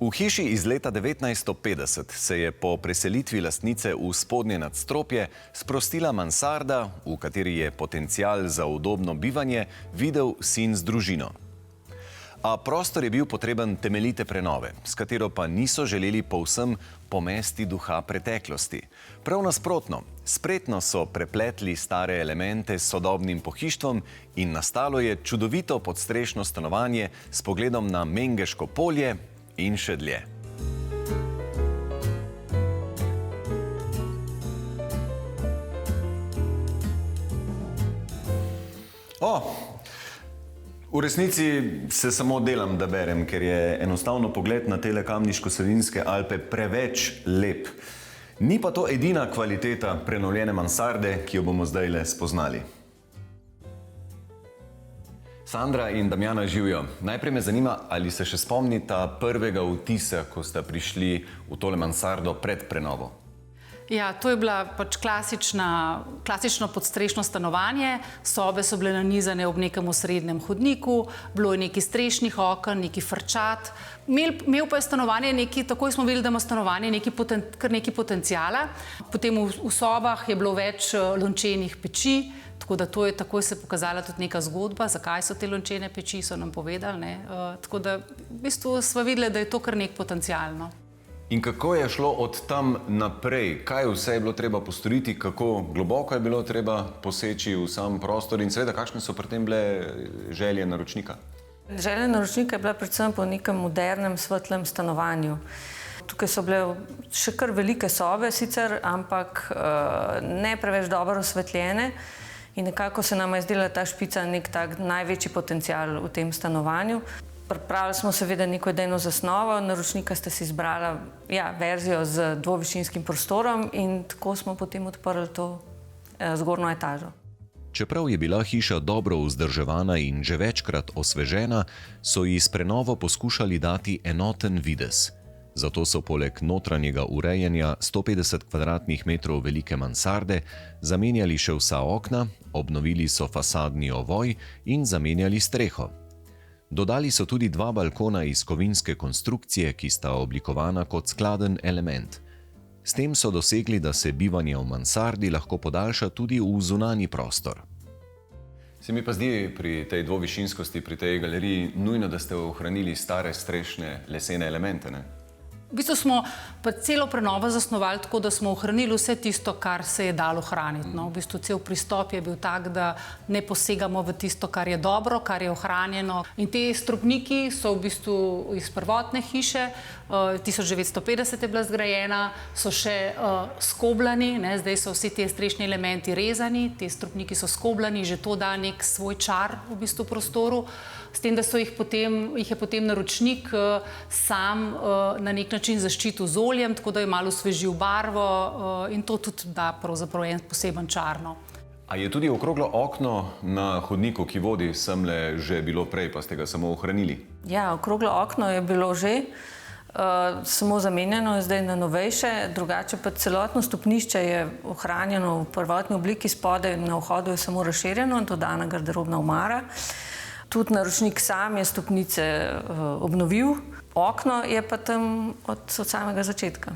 V hiši iz leta 1950 se je po preselitvi lastnice v spodnje nadstropje sprostila mansarda, v kateri je potencial za udobno bivanje videl sin z družino. A prostor je bil potreben temeljite prenove, s katero pa niso želeli povsem pomesti duha preteklosti. Prav nasprotno, spretno so prepletli stare elemente s sodobnim pohištvom in nastalo je čudovito podstrešno stanovanje s pogledom na Mengeško polje in še dlje. V resnici se samo delam, da berem, ker je enostavno pogled na tele Kamniško-Savinjske Alpe preveč lep. Ni pa to edina kvaliteta prenovljene mansarde, ki jo bomo zdajle spoznali. Sandra in Damjana živijo. Najprej me zanima, ali se še spomnita prvega vtisa, ko sta prišli v tole mansardo pred prenovo. Ja, to je bila pač klasično podstrešno stanovanje. Sobe so bile nanizane ob nekem osrednjem hodniku, bilo je nekaj strešnih oken, nekaj frčat. Imel pa je stanovanje takoj smo videli, da ima stanovanje kar nekaj potencijala. Potem v sobah je bilo več lončenih peči, tako da to je takoj se pokazala tudi neka zgodba, zakaj so te lončene peči, so nam povedali. Tako da v bistvu smo videli, da je to kar nek potencijalno. In kako je šlo od tam naprej? Kaj vse je bilo treba postoriti? Kako globoko je bilo treba poseči v sam prostor? In seveda, kakšne so pri tem bile želje naročnika? Želja naročnika je bila predvsem po nekem modernem, svetlem stanovanju. Tukaj so bile še kar velike sobe sicer, ampak ne preveč dobro osvetljene. In nekako se nama je zdela ta špica nek tak največji potencial v tem stanovanju. Pripravili smo seveda neko idejno zasnovo, naročnika sta si izbrala verzijo z dvovišinskim prostorom in tako smo potem odprli to zgornjo etažo. Čeprav je bila hiša dobro vzdrževana in že večkrat osvežena, so ji s prenovo poskušali dati enoten videz. Zato so poleg notranjega urejanja 150 kvadratnih metrov velike mansarde zamenjali še vsa okna, obnovili so fasadni ovoj in zamenjali streho. Dodali so tudi 2 balkona iz kovinske konstrukcije, ki sta oblikovana kot skladen element. S tem so dosegli, da se bivanje v mansardi lahko podaljša tudi v zunanji prostor. Se mi pa zdi pri tej dvovišinskosti, pri tej galeriji, nujno, da ste ohranili stare strešne lesene elemente, ne? V bistvu smo pa celo prenovo zasnovali tako, da smo ohranili vse tisto, kar se je dalo ohraniti. V bistvu cel pristop je bil tak, da ne posegamo v tisto, kar je dobro, kar je ohranjeno. In te stropniki so v bistvu iz prvotne hiše, 1950 je bila zgrajena, so še skoblani, zdaj so vsi ti strešni elementi rezani, ti stropniki so skoblani, že to da nek svoj čar v bistvu prostoru. S tem, da jih je potem naročnik sam na nek način zaščitil z oljem, tako da je malo osvežil barvo in to tudi da pravzaprav en poseben čar. A je tudi okroglo okno na hodniku, ki vodi semle, že bilo prej, pa ste ga samo ohranili? Ja, okroglo okno je bilo že, samo zamenjano je zdaj na novejše, drugače pa celotno stopnišče je ohranjeno v prvotni obliki, spodaj na vhodu je samo razširjeno, dodana garderobna omara. Tudi naročnik sam je stopnice obnovil, okno je pa tam od samega začetka.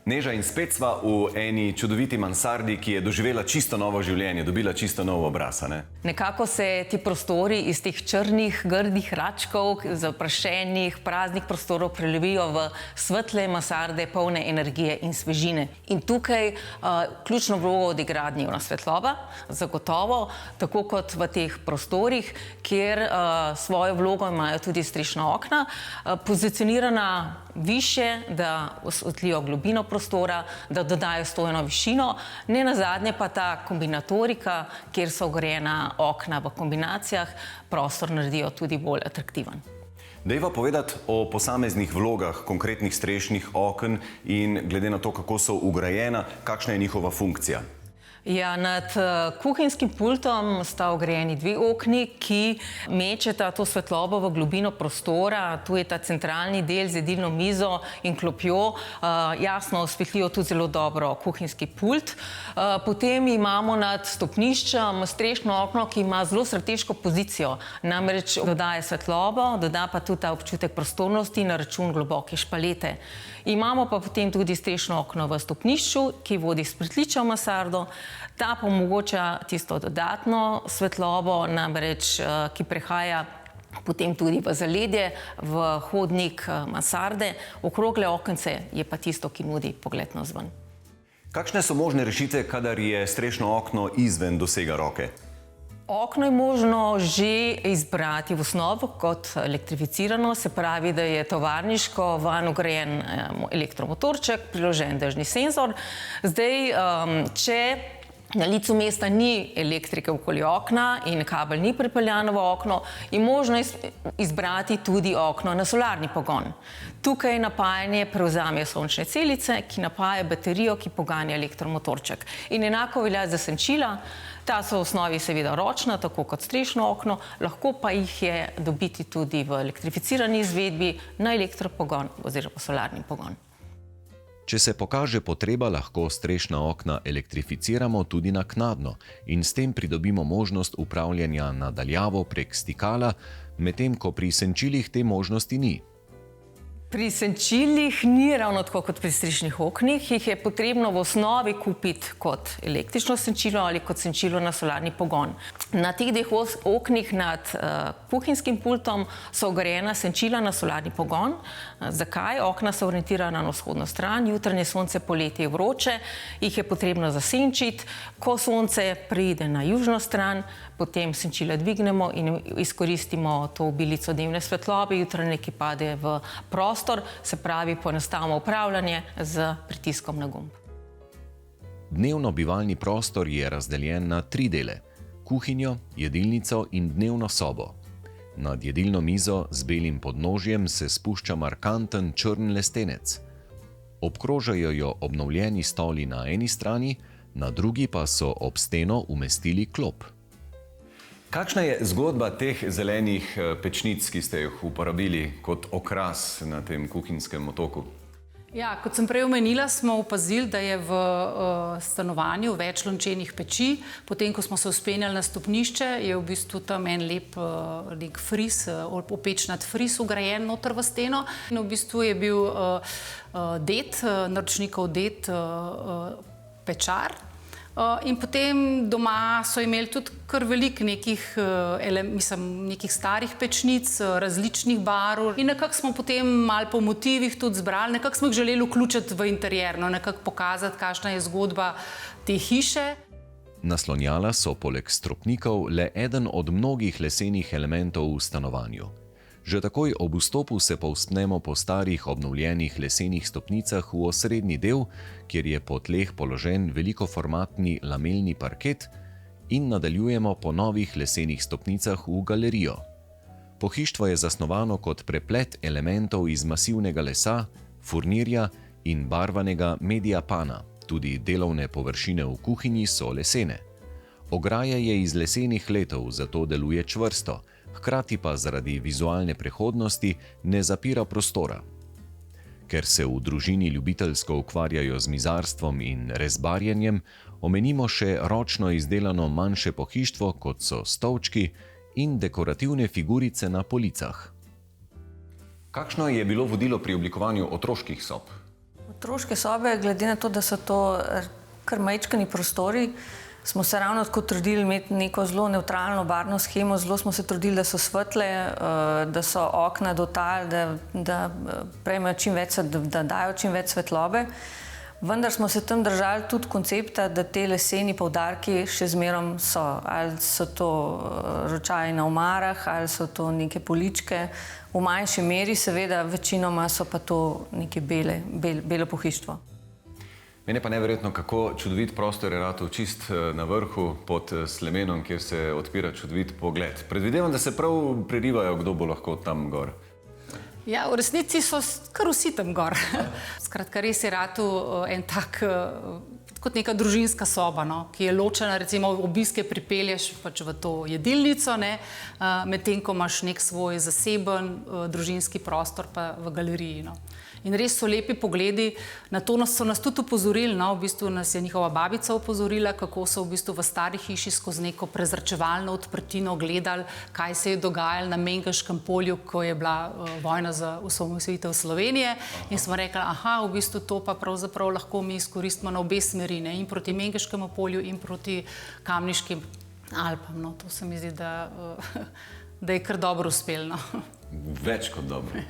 Neža, in spet sva v eni čudoviti mansardi, ki je doživela čisto novo življenje, dobila čisto nov obraz, ne? Nekako se ti prostori iz teh črnih, grdih račkov, zaprašenih, praznih prostorov prelevijo v svetle mansarde, polne energije in svežine. In tukaj ključno vlogo odigra dnevna svetloba, zagotovo, tako kot v teh prostorih, kjer svojo vlogo imajo tudi strešna okna, pozicionirana višje, da osvetlijo globino prostora, da dodajo stojno višino, ne nazadnje pa ta kombinatorika, kjer so ogrejena okna v kombinacijah, prostor naredijo tudi bolj atraktiven. Dajva povedati o posameznih vlogah konkretnih strešnih oken in glede na to, kako so vgrajena, kakšna je njihova funkcija. Ja, nad kuhinjskim pultom sta ogrejeni dve okni, ki mečeta to svetlobo v globino prostora. Tu je ta centralni del z jedilno mizo in klopjo. Jasno osvetlijo tudi zelo dobro kuhinjski pult. Potem imamo nad stopniščem strešno okno, ki ima zelo strateško pozicijo. Namreč dodaja svetlobo, doda pa tudi ta občutek prostornosti na račun globoke špalete. Imamo pa potem tudi strešno okno v stopnišču, ki vodi s pritličja v mansardo. Ta pa omogoča tisto dodatno svetlobo, namreč ki prehaja potem tudi v zaledje, v hodnik mansarde. Okrogle okence je pa tisto, ki nudi pogled navzven. Kakšne so možne rešitve, kadar je strešno okno izven dosega roke? Okno je možno že izbrati v osnovo kot elektrificirano, se pravi, da je tovarniško vanj vgrajen elektromotorček, priložen dežni senzor. Zdaj, če na licu mesta ni elektrike okoli okna in kabel ni pripeljan v okno, je možno izbrati tudi okno na solarni pogon. Tukaj napajanje prevzamejo sončne celice, ki napajajo baterijo, ki poganja elektromotorček. In enako velja za senčila. Ta so v osnovi seveda ročna, tako kot strešno okno, lahko pa jih je dobiti tudi v elektrificirani izvedbi na elektropogon oziroma solarni pogon. Če se pokaže potreba, lahko strešna okna elektrificiramo tudi naknadno in s tem pridobimo možnost upravljanja na daljavo prek stikala, medtem ko pri senčilih te možnosti ni. Pri senčilih ni ravno tako kot pri strešnih oknih, jih je potrebno v osnovi kupiti kot električno senčilo ali kot senčilo na solarni pogon. Na teh dveh oknih nad kuhinjskim pultom so vgrajena senčila na solarni pogon. Zakaj? Okna so orientirana na vzhodno stran, jutranje sonce, poleti je vroče, jih je potrebno zasenčiti. Ko sonce preide na južno stran, potem senčila dvignemo in izkoristimo to obilico dnevne svetlobe, jutranje, ki pade v prostor, se pravi poenostavimo upravljanje z pritiskom na gumb. Dnevno bivalni prostor je razdeljen na 3 dele: kuhinjo, jedilnico in dnevno sobo. Nad jedilno mizo z belim podnožjem se spušča markanten črn lestenec. Obkrožajo jo obnovljeni stoli na eni strani, na drugi pa so ob steno umestili klop. Kakšna je zgodba teh zelenih pečnic, ki ste jih uporabili kot okras na tem kuhinjskem otoku? Ja, kot sem prej omenila, smo opazili, da je v stanovanju več lončenih peči. Potem, ko smo se vzpenjali na stopnišče, je v bistvu tam en lep fris, opečnat fris vgrajen noter v steno. In v bistvu je bil naročnikov ded pečar. In potem doma so imeli tudi kar veliko nekih starih pečnic, različnih barv. In nekako smo potem malo po motivih tudi zbrali, nekako smo jih želeli vključiti v interjerno, nekako pokazati, kakšna je zgodba te hiše. Naslonjala so poleg stropnikov le eden od mnogih lesenih elementov v stanovanju. Že takoj ob vstopu se povzpnemo po starih obnovljenih lesenih stopnicah v osrednji del, kjer je po tleh položen velikoformatni lamelni parket, in nadaljujemo po novih lesenih stopnicah v galerijo. Pohištvo je zasnovano kot preplet elementov iz masivnega lesa, furnirja in barvanega mediapana. Tudi delovne površine v kuhinji so lesene. Ograja je iz lesenih letov, zato deluje čvrsto, hkrati pa zaradi vizualne prehodnosti ne zapira prostora. Ker se v družini ljubiteljsko ukvarjajo z mizarstvom in rezbarjenjem, omenimo še ročno izdelano manjše pohištvo, kot so stolčki in dekorativne figurice na policah. Kakšno je bilo vodilo pri oblikovanju otroških sob? Otroške sobe, glede na to, da so to kar majčkani prostori, smo se ravno tako trudili imeti neko zelo nevtralno barvno shemo, zelo smo se trudili, da so svetle, da so okna do tal, da prejmejo čim več, da dajo čim več svetlobe. Vendar smo se tam držali tudi koncepta, da te leseni poudarki še zmerom so. Ali so to ročaji na omarah, ali so to neke poličke. V manjši meri seveda, večinoma so pa to neke belo pohištvo. Mene pa neverjetno, kako čudovit prostor je ratal čist na vrhu pod Slemenom, kjer se odpira čudovit pogled. Predvidevam, da se prav prerivajo, kdo bo lahko tam gor. Ja, v resnici so kar vsi tam gor. Skratka, res je ratal en tak kot neka družinska soba, no, ki je ločena, recimo obiske pripelješ pač v to jedilnico, medtem ko imaš nek svoj zaseben družinski prostor pa v galeriji. No. In res so lepi pogledi, na to so nas tudi upozorili, no, v bistvu nas je njihova babica upozorila, kako so v bistvu v stari hiši skozi neko prezračevalno odprtino gledali, kaj se je dogajalo na Mengeškem polju, ko je bila vojna za osamosvojitev Slovenije. In smo rekli, v bistvu to pa pravzaprav lahko mi izkoristimo na obe smeri, ne, in proti Mengeškemu polju in proti Kamniškim Alpam. No, to se mi zdi, da je kar dobro uspelo. No. Več kot dobro.